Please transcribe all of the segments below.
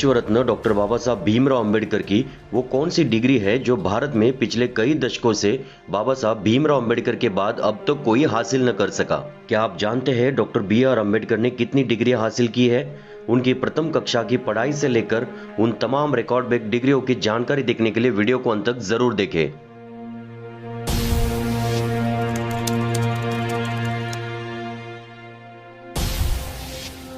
विश्व रत्न डॉक्टर बाबा साहब भीमराव अंबेडकर की वो कौन सी डिग्री है जो भारत में पिछले कई दशकों से बाबा साहब भीमराव अंबेडकर के बाद अब तक कोई हासिल न कर सका। क्या आप जानते हैं डॉक्टर BR अम्बेडकर ने कितनी डिग्रियां हासिल की है? उनकी प्रथम कक्षा की पढ़ाई से लेकर उन तमाम रिकॉर्ड ब्रेक डिग्रियों की जानकारी देखने के लिए वीडियो को अंत तक जरूर देखें।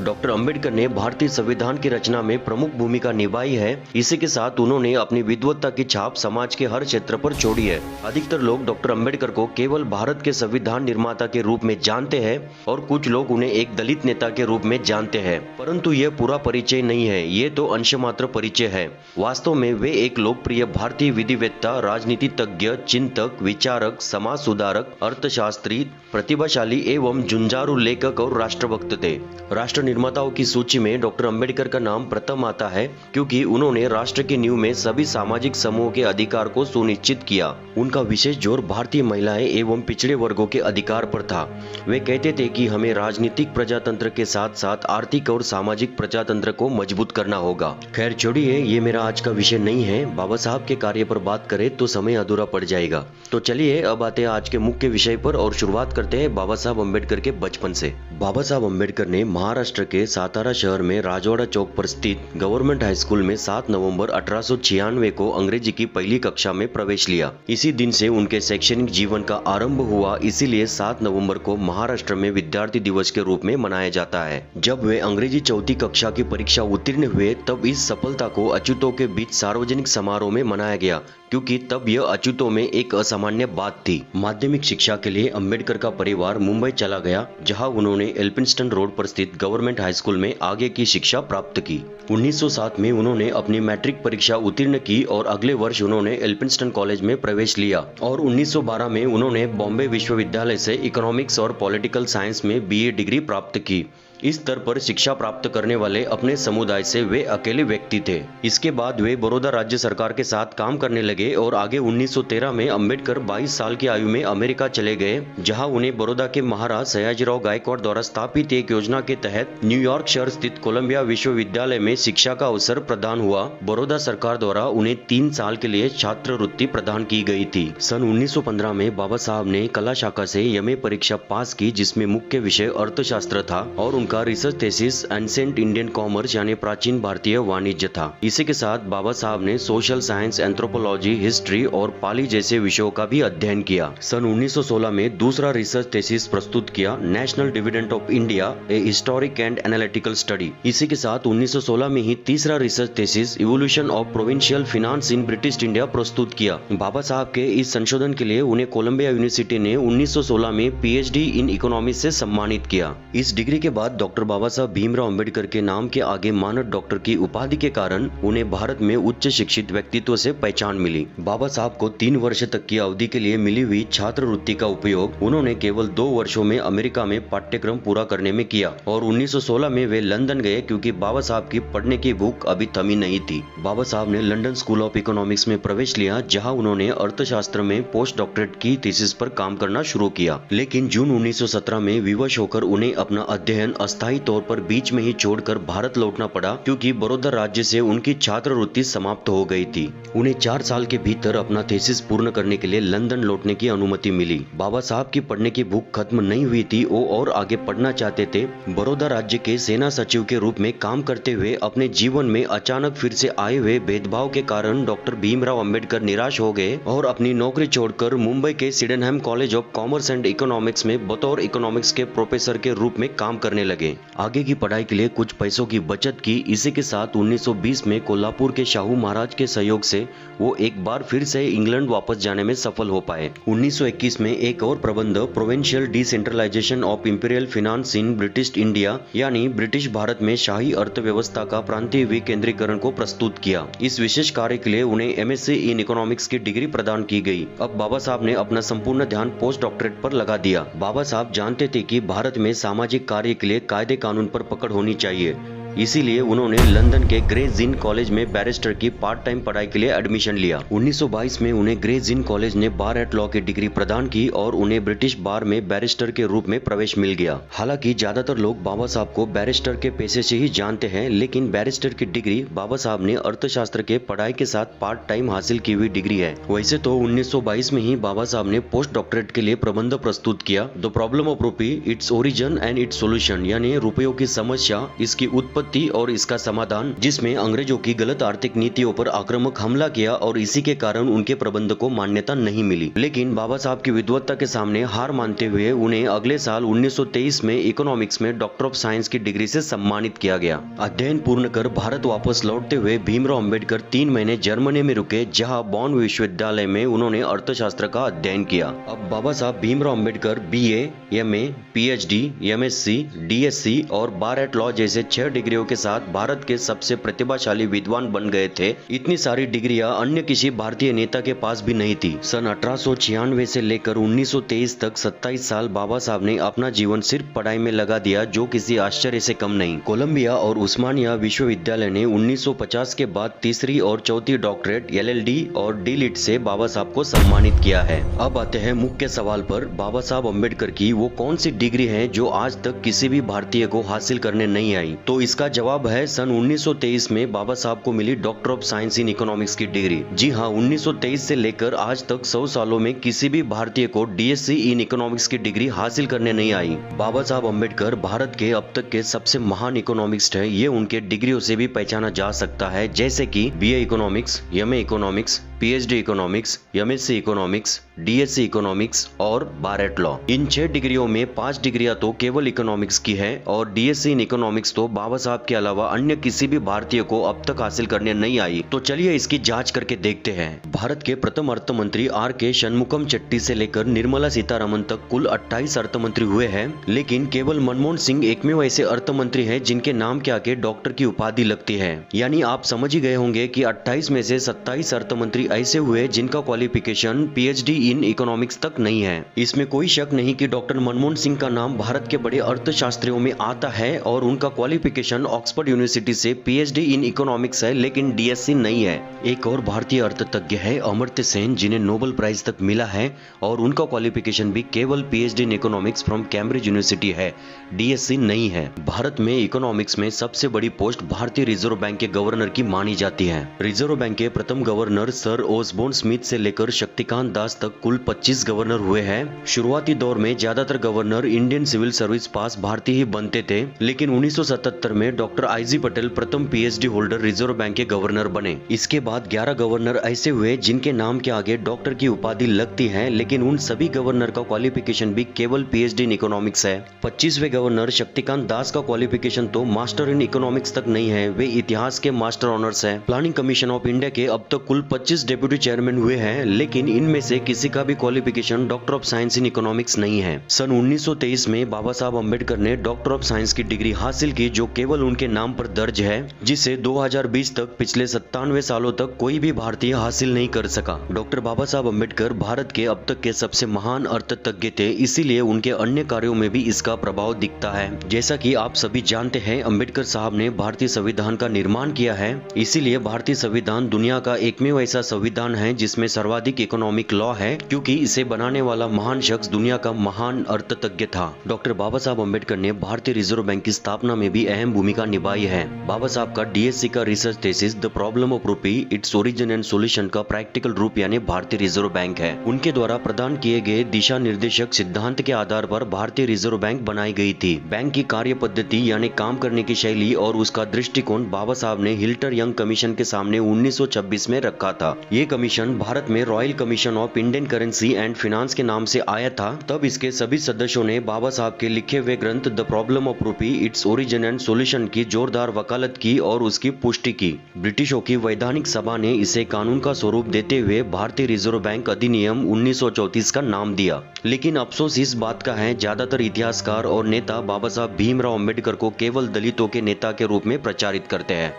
डॉक्टर अंबेडकर ने भारतीय संविधान की रचना में प्रमुख भूमिका निभाई है। इसी के साथ उन्होंने अपनी विद्वत्ता की छाप समाज के हर क्षेत्र पर छोड़ी है। अधिकतर लोग डॉक्टर अंबेडकर को केवल भारत के संविधान निर्माता के रूप में जानते हैं और कुछ लोग उन्हें एक दलित नेता के रूप में जानते हैं, परंतु यह पूरा परिचय नहीं है, ये तो अंश मात्र परिचय है। वास्तव में वे एक लोकप्रिय भारतीय विधिवेत्ता, राजनीति तज्ञ, चिंतक, विचारक, समाज सुधारक, अर्थशास्त्री, प्रतिभाशाली एवं जुंजारू लेखक और राष्ट्रभक्त थे। राष्ट्र निर्माताओं की सूची में डॉक्टर अंबेडकर का नाम प्रथम आता है क्योंकि उन्होंने राष्ट्र की नींव में सभी सामाजिक समूहों के अधिकार को सुनिश्चित किया। उनका विशेष जोर भारतीय महिलाएं एवं पिछड़े वर्गों के अधिकार पर था। वे कहते थे कि हमें राजनीतिक प्रजातंत्र के साथ साथ आर्थिक और सामाजिक प्रजातंत्र को मजबूत करना होगा। खैर छोड़िए, ये मेरा आज का विषय नहीं है। बाबा साहब के कार्य पर बात करें तो समय अधूरा पड़ जाएगा। तो चलिए अब आते हैं आज के मुख्य विषय पर और शुरुआत करते हैं बाबा साहब अम्बेडकर के बचपन से। बाबा साहब अम्बेडकर ने महाराष्ट्र के सातारा शहर में राजवाड़ा चौक पर स्थित गवर्नमेंट हाई स्कूल में 7 नवंबर 1896 को अंग्रेजी की पहली कक्षा में प्रवेश लिया। इसी दिन से उनके शैक्षणिक जीवन का आरंभ हुआ, इसीलिए 7 नवंबर को महाराष्ट्र में विद्यार्थी दिवस के रूप में मनाया जाता है। जब वे अंग्रेजी चौथी कक्षा की परीक्षा उत्तीर्ण हुए तब इस सफलता को अछूतों के बीच सार्वजनिक समारोह में मनाया गया, क्योंकि तब यह अछूतों में एक असामान्य बात थी। माध्यमिक शिक्षा के लिए अम्बेडकर का परिवार मुंबई चला गया, जहां उन्होंने एल्फिंस्टन रोड पर स्थित गवर्नमेंट हाई स्कूल में आगे की शिक्षा प्राप्त की। 1907 में उन्होंने अपनी मैट्रिक परीक्षा उत्तीर्ण की और अगले वर्ष उन्होंने एल्फिंस्टन कॉलेज में प्रवेश लिया और 1912 में उन्होंने बॉम्बे विश्वविद्यालय से इकोनॉमिक्स और पॉलिटिकल साइंस में BA डिग्री प्राप्त की। इस स्तर पर शिक्षा प्राप्त करने वाले अपने समुदाय से वे अकेले व्यक्ति थे। इसके बाद वे बड़ौदा राज्य सरकार के साथ काम करने लगे और आगे 1913 में अम्बेडकर 22 साल की आयु में अमेरिका चले गए, जहां उन्हें बड़ौदा के महाराज सयाजीराव गायकवाड़ द्वारा स्थापित एक योजना के तहत न्यूयॉर्क शहर स्थित कोलंबिया विश्वविद्यालय में शिक्षा का अवसर प्रदान हुआ। बड़ौदा सरकार द्वारा उन्हें 3 साल के लिए छात्रवृत्ति प्रदान की गई थी। सन 1915 में बाबा साहब ने कला शाखा से MA परीक्षा पास की, जिसमें मुख्य विषय अर्थशास्त्र था और का research thesis ancient Indian commerce यानी प्राचीन भारतीय वाणिज्य था। इसी के साथ बाबा साहब ने सोशल साइंस, एंथ्रोपोलॉजी, हिस्ट्री और पाली जैसे विषयों का भी अध्ययन किया। सन 1916 में दूसरा रिसर्च थीसिस प्रस्तुत किया, national dividend of India, A historic and analytical study. इसी के साथ 1916 में ही तीसरा research thesis, evolution of provincial finance in British India प्रस्तुत किया। बाबा साहब के इस संशोधन के लिए उन्हें कोलंबिया यूनिवर्सिटी ने 1916 में PhD इन इकोनॉमिक्स से सम्मानित किया। इस डिग्री के बाद डॉक्टर बाबा साहब भीमराव अंबेडकर के नाम के आगे मानद डॉक्टर की उपाधि के कारण उन्हें भारत में उच्च शिक्षित व्यक्तित्व से पहचान मिली। बाबा साहब को 3 वर्ष तक की अवधि के लिए मिली हुई छात्रवृत्ति का उपयोग उन्होंने केवल 2 वर्षों में अमेरिका में पाठ्यक्रम पूरा करने में किया और 1916 में वे लंदन गए, क्योंकि बाबा साहब की पढ़ने की भूख अभी थमी नहीं थी। बाबा साहब ने लंदन स्कूल ऑफ इकोनॉमिक्स में प्रवेश लिया, जहाँ उन्होंने अर्थशास्त्र में पोस्ट डॉक्टरेट की थीसिस पर काम करना शुरू किया। लेकिन जून 1917 में विवश होकर उन्हें अपना अध्ययन अस्थायी तौर पर बीच में ही छोड़कर भारत लौटना पड़ा, क्योंकि बड़ौदा राज्य से उनकी छात्रवृत्ति समाप्त हो गई थी। उन्हें 4 साल के भीतर अपना थीसिस पूर्ण करने के लिए लंदन लौटने की अनुमति मिली। बाबा साहब की पढ़ने की भूख खत्म नहीं हुई थी, वो और आगे पढ़ना चाहते थे। बड़ौदा राज्य के सेना सचिव के रूप में काम करते हुए अपने जीवन में अचानक फिर से आए हुए भेदभाव के कारण डॉक्टर भीमराव अंबेडकर निराश हो गए और अपनी नौकरी छोड़कर मुंबई के Sydenham college of commerce and economics में बतौर इकोनॉमिक्स के प्रोफेसर के रूप में काम करने लगे। आगे की पढ़ाई के लिए कुछ पैसों की बचत की। इसी के साथ 1920 में कोल्हापुर के शाहू महाराज के सहयोग से वो एक बार फिर से इंग्लैंड वापस जाने में सफल हो पाए। 1921 में एक और प्रबंध, provincial decentralisation of imperial finance in British India, यानी ब्रिटिश भारत में शाही अर्थव्यवस्था का प्रांतीय विकेंद्रीकरण को प्रस्तुत किया। इस विशेष कार्य के लिए उन्हें MSc इन इकोनॉमिक्स की डिग्री प्रदान की गई। अब बाबा साहब ने अपना संपूर्ण ध्यान पोस्ट डॉक्टरेट पर लगा दिया। बाबा साहब जानते थे कि भारत में सामाजिक कार्य के लिए कायदे कानून पर पकड़ होनी चाहिए। इसीलिए उन्होंने लंदन के ग्रेज इन कॉलेज में बैरिस्टर की पार्ट टाइम पढ़ाई के लिए एडमिशन लिया। 1922 में उन्हें ग्रेज इन कॉलेज ने बार एट लॉ की डिग्री प्रदान की और उन्हें ब्रिटिश बार में बैरिस्टर के रूप में प्रवेश मिल गया। हालांकि ज्यादातर लोग बाबा साहब को बैरिस्टर के पेशे से ही जानते हैं, लेकिन बैरिस्टर की डिग्री बाबा साहब ने अर्थशास्त्र के पढ़ाई के साथ पार्ट टाइम हासिल की हुई डिग्री है। वैसे तो 1922 में ही बाबा साहब ने पोस्ट डॉक्टरेट के लिए प्रबंध प्रस्तुत किया, द प्रॉब्लम ऑफ रूपी, its origin and its solution, यानी रुपयों की समस्या, इसकी उत्पत्ति और इसका समाधान, जिसमें अंग्रेजों की गलत आर्थिक नीतियों पर आक्रामक हमला किया और इसी के कारण उनके प्रबंध को मान्यता नहीं मिली। लेकिन बाबा साहब की विद्वत्ता के सामने हार मानते हुए उन्हें अगले साल 1923 में इकोनॉमिक्स में डॉक्टर ऑफ साइंस की डिग्री से सम्मानित किया गया। अध्ययन पूर्ण कर भारत वापस लौटते हुए भीमराव अंबेडकर 3 महीने जर्मनी में रुके, जहां बॉन विश्वविद्यालय में उन्होंने अर्थशास्त्र का अध्ययन किया। अब बाबा Saheb Bhimrao Ambedkar BA, MA, PhD, MSc, DSc और बार एट लॉ जैसे 6 डिग्रियों के साथ भारत के सबसे प्रतिभाशाली विद्वान बन गए थे। इतनी सारी डिग्रियां अन्य किसी भारतीय नेता के पास भी नहीं थी। सन 1896 से लेकर 1923 तक 27 साल बाबा साहब ने अपना जीवन सिर्फ पढ़ाई में लगा दिया, जो किसी आश्चर्य से कम नहीं। कोलंबिया और उस्मानिया विश्वविद्यालय ने 1950 के बाद तीसरी और चौथी डॉक्टरेट LLD और D.Litt से बाबा साहब को सम्मानित किया है। अब आते हैं मुख्य सवाल पर, बाबा साहब अम्बेडकर की वो कौन सी डिग्री है जो आज तक किसी भी भारतीय को हासिल करने नहीं आई? तो इसका जवाब है सन 1923 में बाबा साहब को मिली doctor of science in economics की डिग्री। जी हाँ, 1923 से लेकर आज तक 100 सालों में किसी भी भारतीय को DSc इन इकोनॉमिक्स की डिग्री हासिल करने नहीं आई। बाबा साहब अम्बेडकर भारत के अब तक के सबसे महान इकोनॉमिस्ट है। ये उनके डिग्रियों से भी पहचाना जा सकता है, जैसे कि BA economics, MA economics, PhD economics, MSc economics, DSc economics और बार एट लॉ। इन 6 डिग्रियों में 5 डिग्रियां तो केवल इकोनॉमिक्स की है और DSc इन इकोनॉमिक्स तो बाबा साहब के अलावा अन्य किसी भी भारतीय को अब तक हासिल करने नहीं आई। तो चलिए इसकी जांच करके देखते हैं। भारत के प्रथम अर्थ मंत्री R.K. शनमुखम चट्टी से लेकर निर्मला सीतारमन तक कुल 28 अर्थ मंत्री हुए हैं, लेकिन केवल मनमोहन सिंह एकमेव ऐसे अर्थ मंत्री है जिनके नाम के आगे डॉक्टर की उपाधि लगती है। यानी आप समझ ही गए होंगे कि 28 में से 27 अर्थ मंत्री ऐसे हुए जिनका क्वालिफिकेशन PhD इन इकोनॉमिक्स तक नहीं है। इसमें कोई शक नहीं कि डॉक्टर मनमोहन सिंह का नाम भारत के बड़े अर्थशास्त्रियों में आता है और उनका क्वालिफिकेशन ऑक्सफोर्ड यूनिवर्सिटी से PhD इन इकोनॉमिक्स है, लेकिन DSc नहीं है। एक और भारतीय अर्थतज्ञ है अमर्त्य सेन, जिन्हें नोबेल प्राइज तक मिला है और उनका क्वालिफिकेशन भी केवल PhD in economics from Cambridge university है, DSc नहीं है। भारत में इकोनॉमिक्स में सबसे बड़ी पोस्ट भारतीय रिजर्व बैंक के गवर्नर की मानी जाती है। रिजर्व बैंक के प्रथम गवर्नर सर ओसबोर्न स्मिथ से लेकर शक्तिकांत दास तक कुल 25 गवर्नर हुए हैं। शुरुआती दौर में ज्यादातर गवर्नर इंडियन सिविल सर्विस पास भारतीय ही बनते थे, लेकिन 1977 में डॉक्टर I.G. पटेल प्रथम PhD होल्डर रिजर्व बैंक के गवर्नर बने। इसके बाद 11 गवर्नर ऐसे हुए जिनके नाम के आगे डॉक्टर की उपाधि लगती है, लेकिन उन सभी गवर्नर का क्वालिफिकेशन भी केवल PhD इन इकोनॉमिक्स है। 25वें गवर्नर शक्तिकांत दास का क्वालिफिकेशन तो मास्टर इन इकोनॉमिक्स तक नहीं है, वे इतिहास के मास्टर ऑनर्स हैं। प्लानिंग कमीशन ऑफ इंडिया के अब तक कुल 25 डेप्यूटी चेयरमैन हुए हैं, लेकिन इनमें से किसी का भी qualification doctor of science in economics नहीं है। सन 1923 में बाबा साहब अम्बेडकर ने डॉक्टर ऑफ साइंस की डिग्री हासिल की, जो केवल उनके नाम पर दर्ज है, जिसे 2020 तक पिछले 97 सालों तक कोई भी भारतीय हासिल नहीं कर सका। डॉक्टर बाबा साहब अम्बेडकर भारत के अब तक के सबसे महान अर्थतज्ञ थे, इसीलिए उनके अन्य कार्यों में भी इसका प्रभाव दिखता है। जैसा कि आप सभी जानते हैं, अम्बेडकर साहब ने भारतीय संविधान का निर्माण किया है, इसीलिए भारतीय संविधान दुनिया का एकमेव ऐसा संविधान है जिसमें सर्वाधिक इकोनॉमिक लॉ है, क्योंकि इसे बनाने वाला महान शख्स दुनिया का महान अर्थतज्ञ था। डॉक्टर बाबा साहब अम्बेडकर ने भारतीय रिजर्व बैंक की स्थापना में भी अहम भूमिका निभाई है। बाबा साहब का DSc का research thesis the problem of रूपी, इट्स ओरिजिन एंड सॉल्यूशन का प्रैक्टिकल रूप यानी भारतीय रिजर्व बैंक है। उनके द्वारा प्रदान किए गए दिशा निर्देशक सिद्धांत के आधार पर भारतीय रिजर्व बैंक बनाई गई थी। बैंक की कार्य पद्धति यानी काम करने की शैली और उसका दृष्टिकोण बाबा साहब ने हिल्टर यंग कमीशन के सामने 1926 में रखा था। ये कमीशन भारत में royal commission of Indian currency and finance के नाम से आया था। तब इसके सभी सदस्यों ने बाबा साहब के लिखे हुए ग्रंथ द प्रॉब्लम ऑफ रूपी, इट्स ओरिजिन एंड सॉल्यूशन की जोरदार वकालत की और उसकी पुष्टि की। ब्रिटिशों की वैधानिक सभा ने इसे कानून का स्वरूप देते हुए भारतीय रिजर्व बैंक अधिनियम 1934 का नाम दिया। लेकिन अफसोस इस बात का है, ज्यादातर इतिहासकार और नेता बाबा साहब भीमराव अम्बेडकर को केवल दलितों के नेता के रूप में प्रचारित करते हैं।